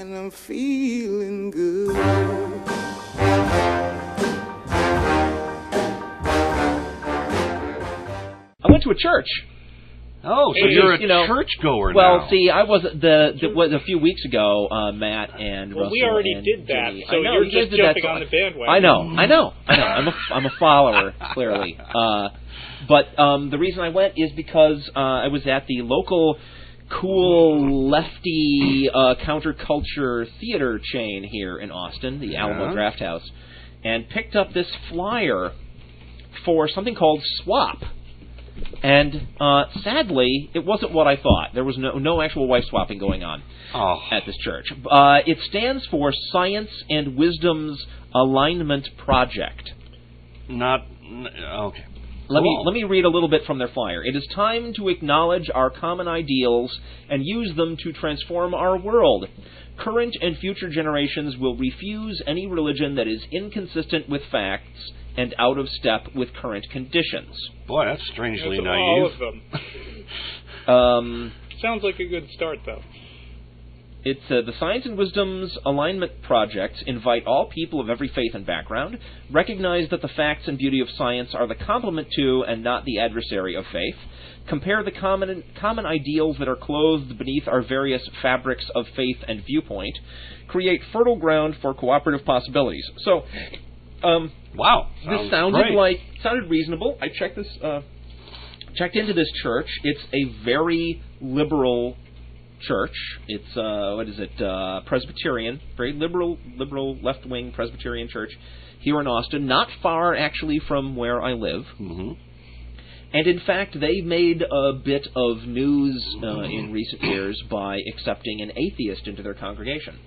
and I'm feeling good. I went to a church. Oh, so you're a churchgoer now. Well, see, I was a few weeks ago, Matt and Russell. We already and did that, Jimmy. so you're just jumping on the bandwagon. I know. I'm a follower, clearly. But the reason I went is because I was at the local cool lefty counterculture theater chain here in Austin, the Alamo Draft House, and picked up this flyer for something called SWAP. And sadly, it wasn't what I thought. There was no actual wife swapping going on at this church. It stands for Science and Wisdom's Alignment Project. Okay. Let me read a little bit from their flyer. It is time to acknowledge our common ideals and use them to transform our world. Current and future generations will refuse any religion that is inconsistent with facts and out of step with current conditions. Boy, that's strangely naive. All of them. Sounds like a good start, though. It's the Science and Wisdom's Alignment Projects invite all people of every faith and background, recognize that the facts and beauty of science are the complement to and not the adversary of faith, compare the common ideals that are clothed beneath our various fabrics of faith and viewpoint, create fertile ground for cooperative possibilities. So, wow, this sounded reasonable. I checked into this church. It's a very liberal church. It's Presbyterian, very liberal left-wing Presbyterian church here in Austin, not far actually from where I live. Mm-hmm. And in fact, they made a bit of news in recent years by accepting an atheist into their congregation.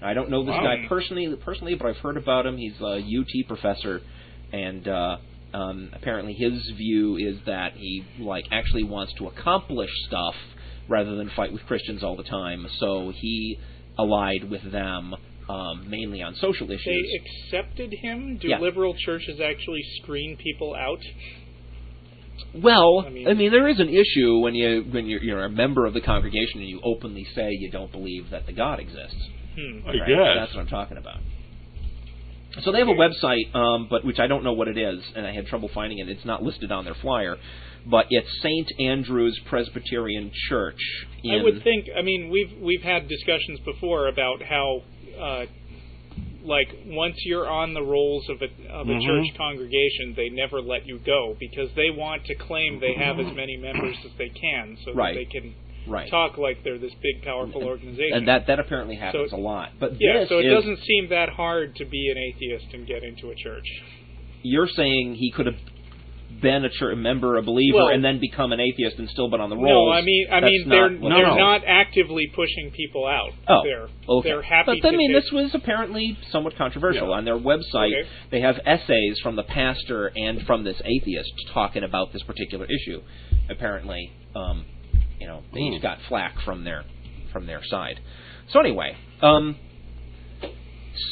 I don't know this guy personally, but I've heard about him. He's a UT professor, and apparently his view is that he actually wants to accomplish stuff rather than fight with Christians all the time. So he allied with them mainly on social issues. They accepted him? Do Yeah. liberal churches actually screen people out? Well, I mean, there is an issue when you're a member of the congregation and you openly say you don't believe that the God exists. I guess. That's what I'm talking about. So they have a website, but which I don't know what it is, and I had trouble finding it. It's not listed on their flyer, but it's St. Andrew's Presbyterian Church. I would think. I mean, we've had discussions before about how, once you're on the rolls of a church congregation, they never let you go because they want to claim they have as many members as they can, so that they can talk like they're this big, powerful organization. And that apparently happens a lot. But so it doesn't seem that hard to be an atheist and get into a church. You're saying he could have been a member, a believer, and then become an atheist and still been on the rolls. No, I mean they're not actively pushing people out. Oh, they're happy. But this was apparently somewhat controversial. On their website, they have essays from the pastor and from this atheist talking about this particular issue. Apparently, they each got flack from their side. So anyway,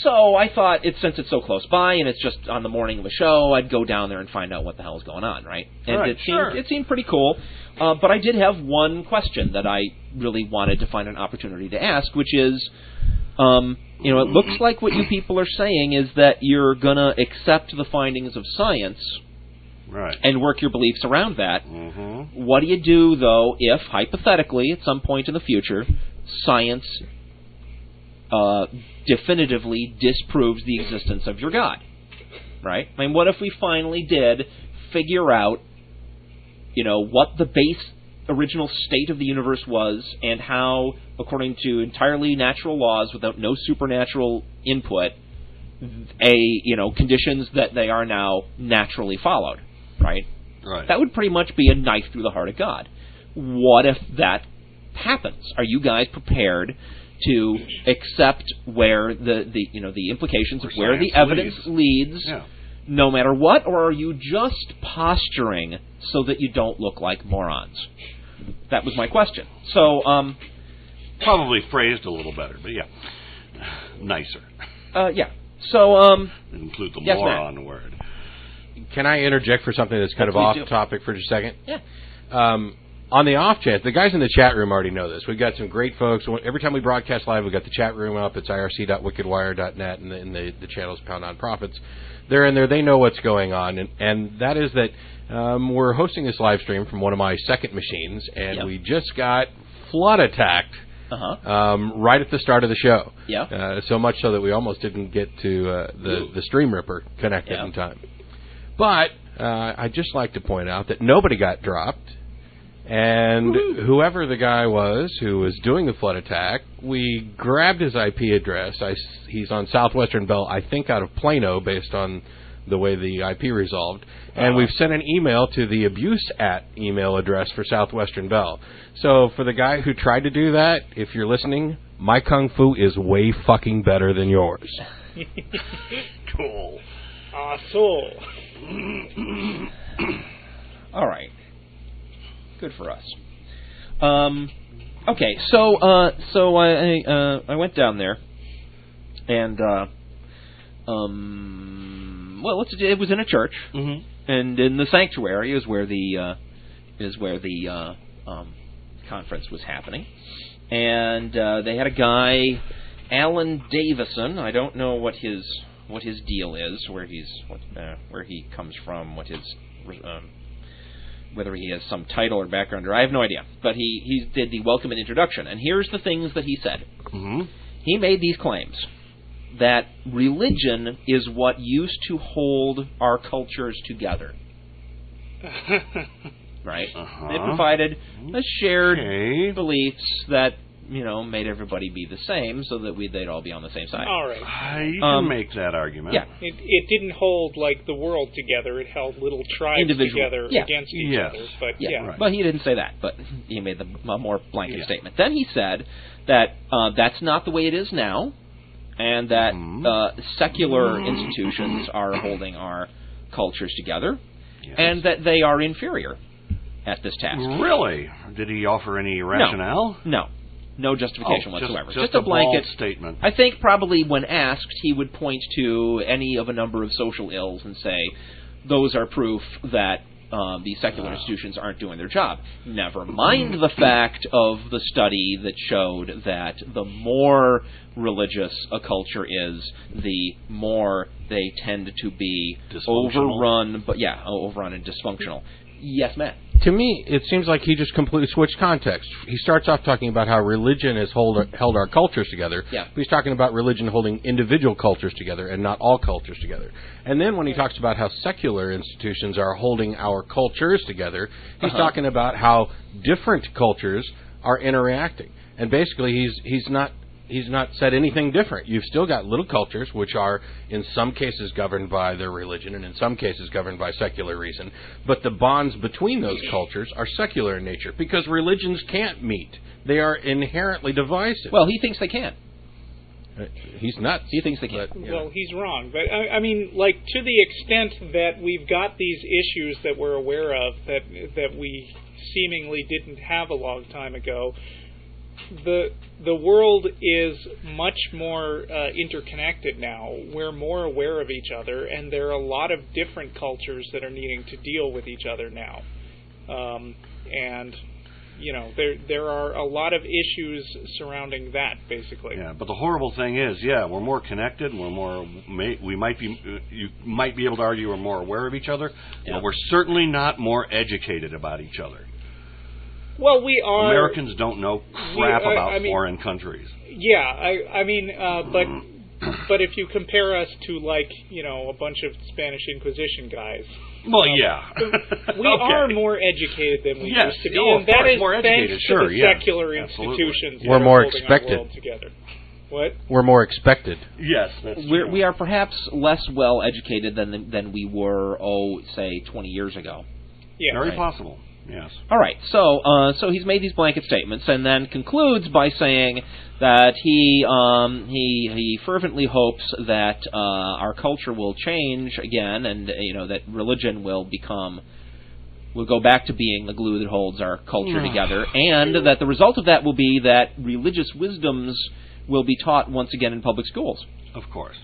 so I thought, since it's so close by and it's just on the morning of a show, I'd go down there and find out what the hell is going on, right? And it seemed pretty cool. But I did have one question that I really wanted to find an opportunity to ask, which is, it looks like what you people are saying is that you're going to accept the findings of science and work your beliefs around that. Mm-hmm. What do you do, though, if, hypothetically, at some point in the future, science definitively disproves the existence of your God? Right? I mean, what if we finally did figure out, what the base original state of the universe was and how, according to entirely natural laws without no supernatural input, conditions that they are now naturally followed, right? Right. That would pretty much be a knife through the heart of God. What if that happens? Are you guys prepared to accept where the implications of where the evidence leads, no matter what, or are you just posturing so that you don't look like morons? That was my question. So, probably phrased a little better, but nicer. So, include the yes, moron Matt. word. Can I interject for something that's kind of off topic for just a second? Yeah. On the off chance, the guys in the chat room already know this. We've got some great folks. Every time we broadcast live, we've got the chat room up. It's irc.wickedwire.net, and the channel's Pound on Profits. They're in there. They know what's going on, and that is that we're hosting this live stream from one of my second machines, and we just got flood attacked right at the start of the show. So much so that we almost didn't get to the Stream Ripper connected in time. But I'd just like to point out that nobody got dropped. And whoever the guy was who was doing the flood attack, we grabbed his IP address. He's on Southwestern Bell, I think out of Plano, based on the way the IP resolved. And we've sent an email to the abuse@ email address for Southwestern Bell. So for the guy who tried to do that, if you're listening, my kung fu is way fucking better than yours. Cool. All right. Good for us. Okay, so I went down there, and it was in a church, and in the sanctuary is where the conference was happening, and they had a guy, Alan Davison. I don't know what his deal is, where he comes from, what his whether he has some title or background, or I have no idea. But he did the welcome and introduction, and here's the things that he said. He made these claims that religion is what used to hold our cultures together. Right? They provided a shared beliefs that, made everybody be the same, so that they'd all be on the same side. All right. You can make that argument. Yeah. It didn't hold, the world together. It held little tribes together against each other. But, But he didn't say that. But he made a more blanket statement. Then he said that that's not the way it is now, and that secular institutions are holding our cultures together, and that they are inferior at this task. Really? Did he offer any rationale? No justification whatsoever. Just a blanket statement. I think probably when asked, he would point to any of a number of social ills and say, those are proof that the secular institutions aren't doing their job. Never mind the fact of the study that showed that the more religious a culture is, the more they tend to be overrun and dysfunctional. Yes, Matt. To me, it seems like he just completely switched context. He starts off talking about how religion has held our cultures together. Yeah. But he's talking about religion holding individual cultures together and not all cultures together. And then when he talks about how secular institutions are holding our cultures together, he's talking about how different cultures are interacting. And basically, he's not said anything different. You've still got little cultures, which are in some cases governed by their religion and in some cases governed by secular reason. But the bonds between those cultures are secular in nature because religions can't meet. They are inherently divisive. Well, he thinks they can. He's nuts. He thinks they can. But, well, he's wrong. But, I mean, to the extent that we've got these issues that we're aware of that we seemingly didn't have a long time ago, the world is much more interconnected now. We're more aware of each other, and there are a lot of different cultures that are needing to deal with each other now. And there are a lot of issues surrounding that, basically. Yeah, but the horrible thing is, we're more connected. You might be able to argue we're more aware of each other, but we're certainly not more educated about each other. Well, we are. Americans don't know crap about foreign countries. Yeah, but if you compare us to a bunch of Spanish Inquisition guys. Well, we are more educated than we used to be, and that is more educated, thanks to the secular institutions. We're more holding expected. Our world together. What? We're more expected. Yes, that's true. We are perhaps less well educated than we were, say, 20 years ago. Yeah, very possible. Yes. All right. So he's made these blanket statements, and then concludes by saying that he fervently hopes that our culture will change again, and that religion will go back to being the glue that holds our culture together, and that the result of that will be that religious wisdoms will be taught once again in public schools. Of course.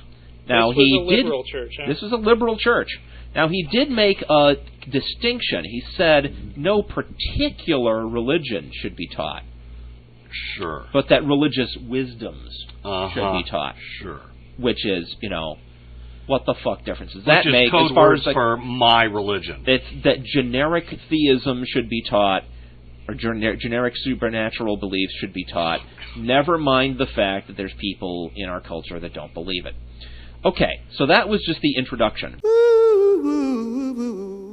Now, this was a liberal church, huh? This was a liberal church. Now, he did make a distinction. He said no particular religion should be taught. Sure. But that religious wisdoms should be taught. Sure. Which is, what the fuck difference does that make? Which is code as far words as for my religion. It's that generic theism should be taught, or generic supernatural beliefs should be taught. Never mind the fact that there's people in our culture that don't believe it. Okay, so that was just the introduction. Ooh, ooh, ooh, ooh.